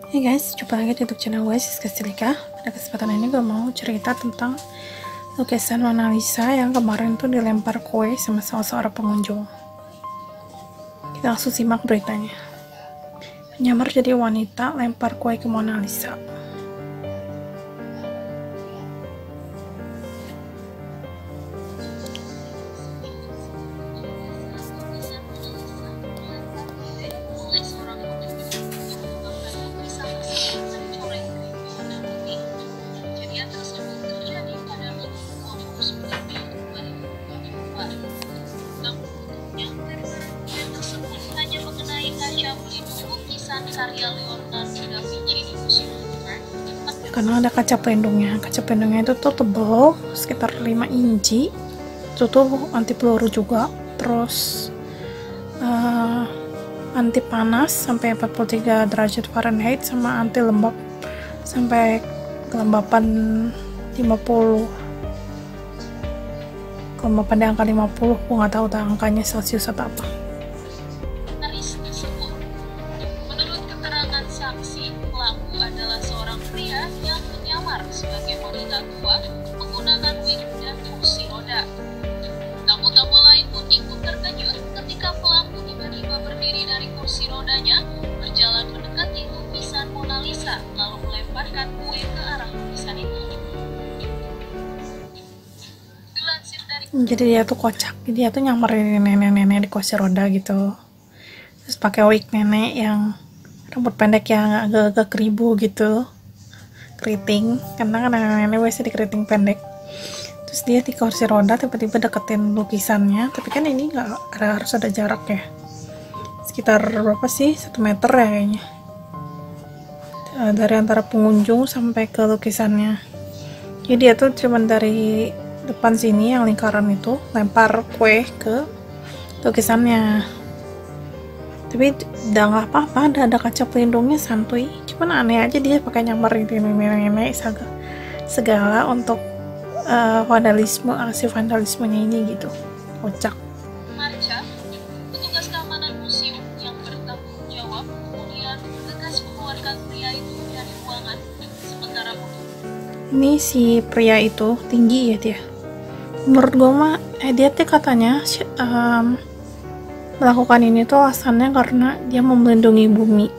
Hey guys, jumpa lagi di YouTube channel gue, Siska Silika. Pada kesempatan ini gue mau cerita tentang lukisan Mona Lisa yang kemarin tuh dilempar kue sama salah seorang pengunjung. Kita langsung simak beritanya. Penyamar jadi wanita lempar kue ke Mona Lisa. Karya Leonardo da Vinci di Museum Louvre. Karena ada kaca pelindungnya itu tuh tebal sekitar 5 inci. Itu tuh anti peluru juga, terus anti panas sampai 43 derajat Fahrenheit, sama anti lembab sampai kelembapan 50, kelembapan di angka 50. Gue nggak tahu angkanya Celcius atau apa. Saksi, pelaku adalah seorang pria yang menyamar sebagai wanita tua menggunakan wig dan kursi roda. Tamu-tamu lain pun ikut terkejut ketika pelaku tiba-tiba berdiri dari kursi rodanya, berjalan mendekati lukisan Mona Lisa, lalu melemparkan kue ke arah lukisan itu. Dilansir dari... Jadi dia tuh kocak, dia tuh nyamarin nenek-nenek di kursi roda gitu, terus pakai wig nenek yang rambut pendek yang agak-agak keribu gitu, keriting, karena kan nenek-nenek biasanya di keriting pendek. Terus dia di kursi roda tiba-tiba deketin lukisannya, tapi kan ini nggak harus ada jarak ya, sekitar berapa sih, 1 meter ya kayaknya, dari antara pengunjung sampai ke lukisannya. Jadi dia tuh cuman dari depan sini yang lingkaran itu lempar kue ke lukisannya. Tapi udah nggak apa-apa, ada kaca pelindungnya, santuy. Cuman aneh aja dia pakai nyamar itu nenek-nenek segala untuk vandalisme, aksi vandalismenya ini gitu, kocak. Marca, petugas keamanan museum yang bertanggung jawab kemudian bergegas mengeluarkan pria itu dari ruangan. Sementara Ini si pria itu tinggi ya dia. Menurut gue mah dia tuh katanya melakukan ini tuh alasannya karena dia mau melindungi bumi.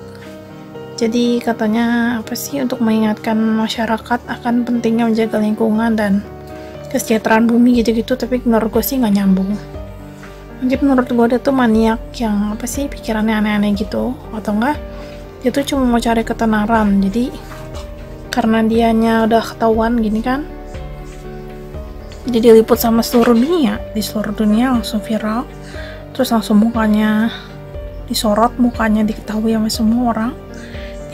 Jadi katanya apa sih, untuk mengingatkan masyarakat akan pentingnya menjaga lingkungan dan kesejahteraan bumi gitu-gitu. Tapi menurut gue sih nggak nyambung. Mungkin menurut gue dia tuh maniak yang apa sih, pikirannya aneh-aneh gitu, atau enggak dia tuh cuma mau cari ketenaran. Jadi karena dianya udah ketahuan gini kan, jadi diliput sama seluruh dunia, di seluruh dunia langsung viral. Terus langsung mukanya disorot, mukanya diketahui sama semua orang.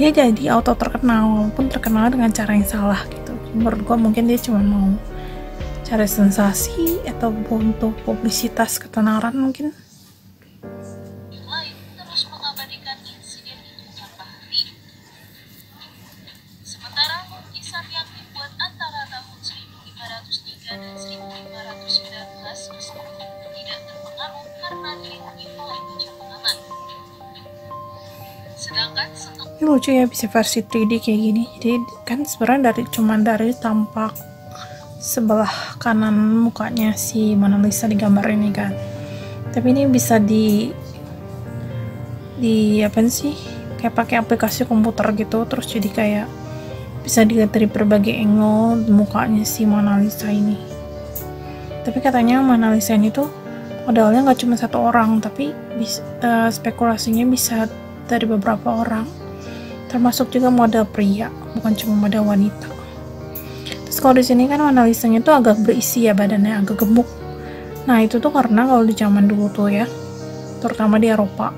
Dia jadi auto terkenal, walaupun terkenal dengan cara yang salah gitu. Menurut gua mungkin dia cuma mau cari sensasi atau untuk publisitas ketenaran mungkin. lain terus mengabadikan insiden itu tanpa henti. Sementara lukisan yang dibuat antara tahun 1503 dan 1519 tersebut tidak terpengaruh karena dilindungi oleh kaca pengaman. Sedangkan Ini lucu ya, bisa versi 3D kayak gini. Jadi kan sebenarnya dari tampak sebelah kanan mukanya si Mona Lisa di gambar ini kan. Tapi ini bisa di apa sih? Kayak pakai aplikasi komputer gitu, terus jadi kayak bisa dilihat dari berbagai angle mukanya si Mona Lisa ini. Tapi katanya Mona Lisa ini tuh modelnya nggak cuma 1 orang, tapi spekulasinya bisa dari beberapa orang, termasuk juga model pria, bukan cuma model wanita. Terus kalau di sini kan Mona Lisa-nya tuh agak berisi ya, badannya agak gemuk. Nah itu tuh karena kalau di zaman dulu tuh ya, terutama di Eropa,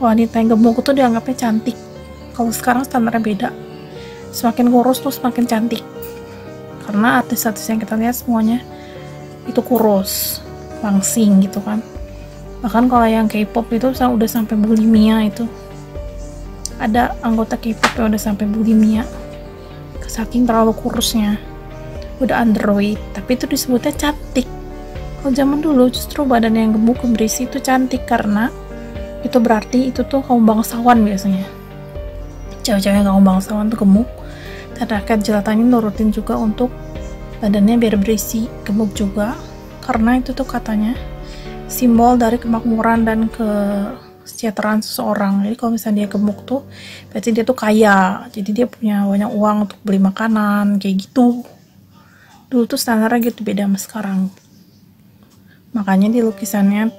wanita yang gemuk tuh dianggapnya cantik. Kalau sekarang standarnya beda, semakin kurus tuh semakin cantik, karena artis-artis yang kita lihat semuanya itu kurus, langsing gitu kan. Bahkan kalau yang K-pop itu udah sampai bulimia. Itu ada anggota K-pop yang udah sampai bulimia saking terlalu kurusnya, udah underweight, tapi itu disebutnya cantik. Kalau zaman dulu justru badan yang gemuk berisi itu cantik, karena itu berarti itu tuh kaum bangsawan biasanya. cewek-cewek kaum bangsawan tuh gemuk, dan rakyat jelata ini nurutin juga untuk badannya biar berisi, gemuk juga, karena itu tuh katanya simbol dari kemakmuran dan kesejahteraan seseorang. Jadi kalau misalnya dia gemuk tuh berarti dia tuh kaya, jadi dia punya banyak uang untuk beli makanan kayak gitu. Dulu tuh standarnya gitu, beda sama sekarang. Makanya di lukisannya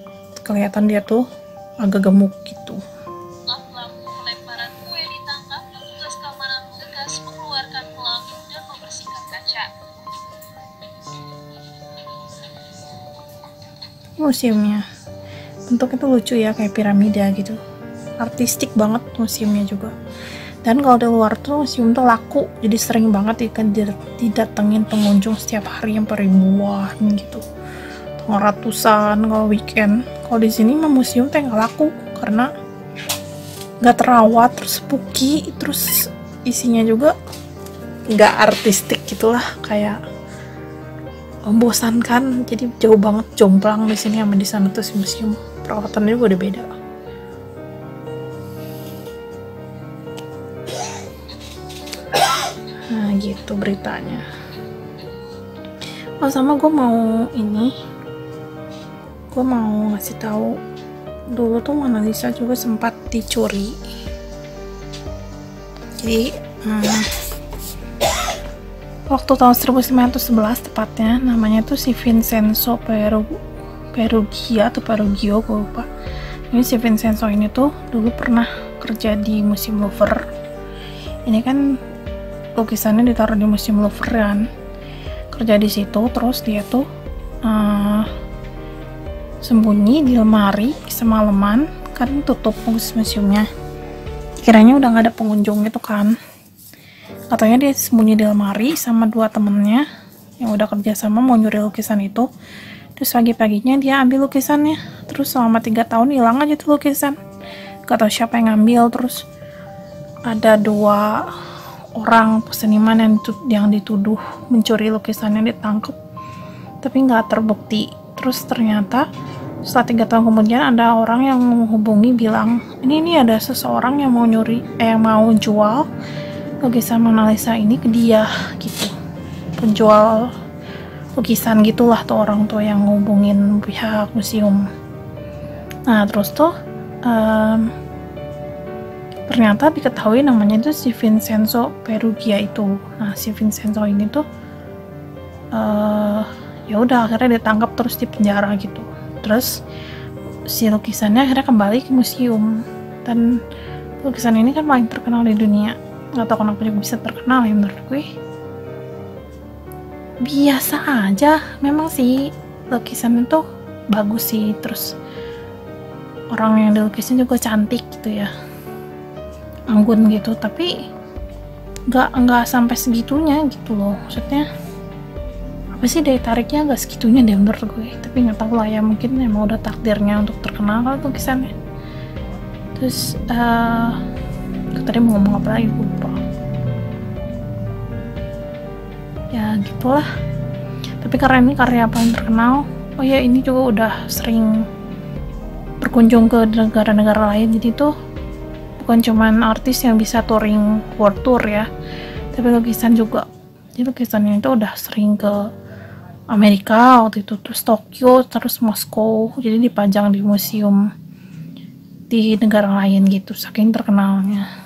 kelihatan dia tuh agak gemuk gitu. Setelah pelaku pelemparan kue ditangkap, petugas keamanan bergegas mengeluarkan pelaku dan membersihkan kaca. Museumnya bentuknya tuh lucu ya, kayak piramida gitu, artistik banget museumnya juga. Dan kalau di luar tuh museum tuh laku, jadi sering banget ikan didatengin pengunjung setiap hari yang ribuan gitu, ratusan kalau weekend. Kalau di sini mah museum tuh nggak laku karena nggak terawat, terus spooky, terus isinya juga nggak artistik gitulah, kayak membosankan. Jadi jauh banget, jomplang di sini sama di sana tuh si museum. Perawatannya juga udah beda. Nah gitu beritanya. Oh sama gue mau ngasih tahu, dulu tuh Mona Lisa juga sempat dicuri. Jadi waktu tahun 1911 tepatnya, namanya tuh si Vincenzo Peruggia atau Perugio, gue lupa. Ini si Vincenzo ini tuh dulu pernah kerja di Museum Louvre. Ini kan lukisannya ditaruh di Museum Louvre kan, kerja di situ. Terus dia tuh sembunyi di lemari semalaman, kan tutup museumnya, kiranya udah nggak ada pengunjung gitu kan. Katanya dia sembunyi di lemari sama dua temennya yang udah kerja sama mau nyuri lukisan itu. Terus pagi-paginya dia ambil lukisannya, terus selama 3 tahun hilang aja tuh lukisan, gak tahu siapa yang ngambil. Terus ada 2 orang seniman yang dituduh mencuri lukisannya ditangkap, tapi nggak terbukti. Terus ternyata setelah 3 tahun kemudian ada orang yang menghubungi bilang, ini ada seseorang yang mau jual lukisan Mona Lisa ini ke dia gitu, penjual lukisan gitulah tuh orang tua yang ngubungin pihak museum. Nah terus tuh ternyata diketahui namanya itu si Vincenzo Peruggia itu. Nah si Vincenzo ini tuh ya udah akhirnya ditangkap terus dipenjara gitu. Terus si lukisannya akhirnya kembali ke museum, dan lukisan ini kan paling terkenal di dunia. Nggak tahu kenapa juga bisa terkenal ya, menurut gue biasa aja. Memang sih lukisan itu bagus sih, terus orang yang dilukisin juga cantik gitu ya, anggun gitu, tapi nggak sampai segitunya gitu loh. Maksudnya apa sih daya tariknya, nggak segitunya deh menurut gue. Tapi nggak tahu lah ya, mungkin emang udah takdirnya untuk terkenal kalau lukisannya. Terus tadi mau ngomong apa lagi, gue lupa. Ya gitulah. Tapi karena ini karya paling terkenal, oh ya ini juga udah sering berkunjung ke negara-negara lain. Jadi tuh bukan cuman artis yang bisa touring world tour ya, tapi lukisan juga. Jadi lukisannya itu udah sering ke Amerika waktu itu, terus Tokyo, terus Moskow. Jadi dipajang di museum di negara lain gitu, saking terkenalnya.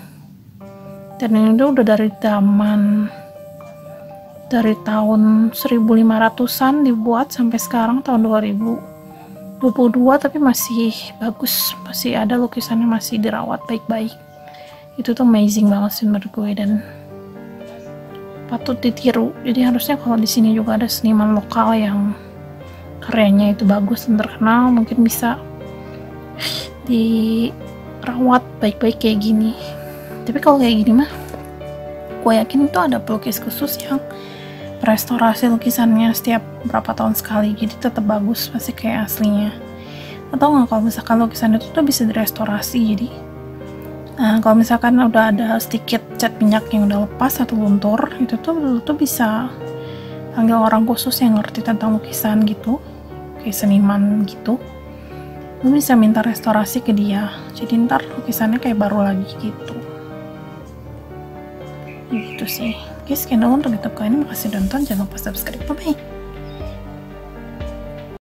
Dan ini tuh udah dari tahun 1500-an dibuat sampai sekarang tahun 2022, tapi masih bagus, masih ada lukisannya, masih dirawat baik-baik. Itu tuh amazing banget sih menurut gue, dan patut ditiru. Jadi harusnya kalau di sini juga ada seniman lokal yang karyanya itu bagus dan terkenal, mungkin bisa dirawat baik-baik kayak gini. Tapi kalau kayak gini mah gue yakin itu ada pelukis khusus yang restorasi lukisannya setiap berapa tahun sekali, jadi tetap bagus, masih kayak aslinya. Atau nggak, kalau misalkan lukisan itu tuh bisa direstorasi, jadi kalau misalkan udah ada sedikit cat minyak yang udah lepas atau luntur, itu tuh bisa panggil orang khusus yang ngerti tentang lukisan gitu, kayak seniman gitu. Lu bisa minta restorasi ke dia, jadi ntar lukisannya kayak baru lagi gitu. Gitu sih. Oke, sekian dulu untuk YouTube kali ini. Makasih udah nonton. Jangan lupa subscribe. Bye-bye.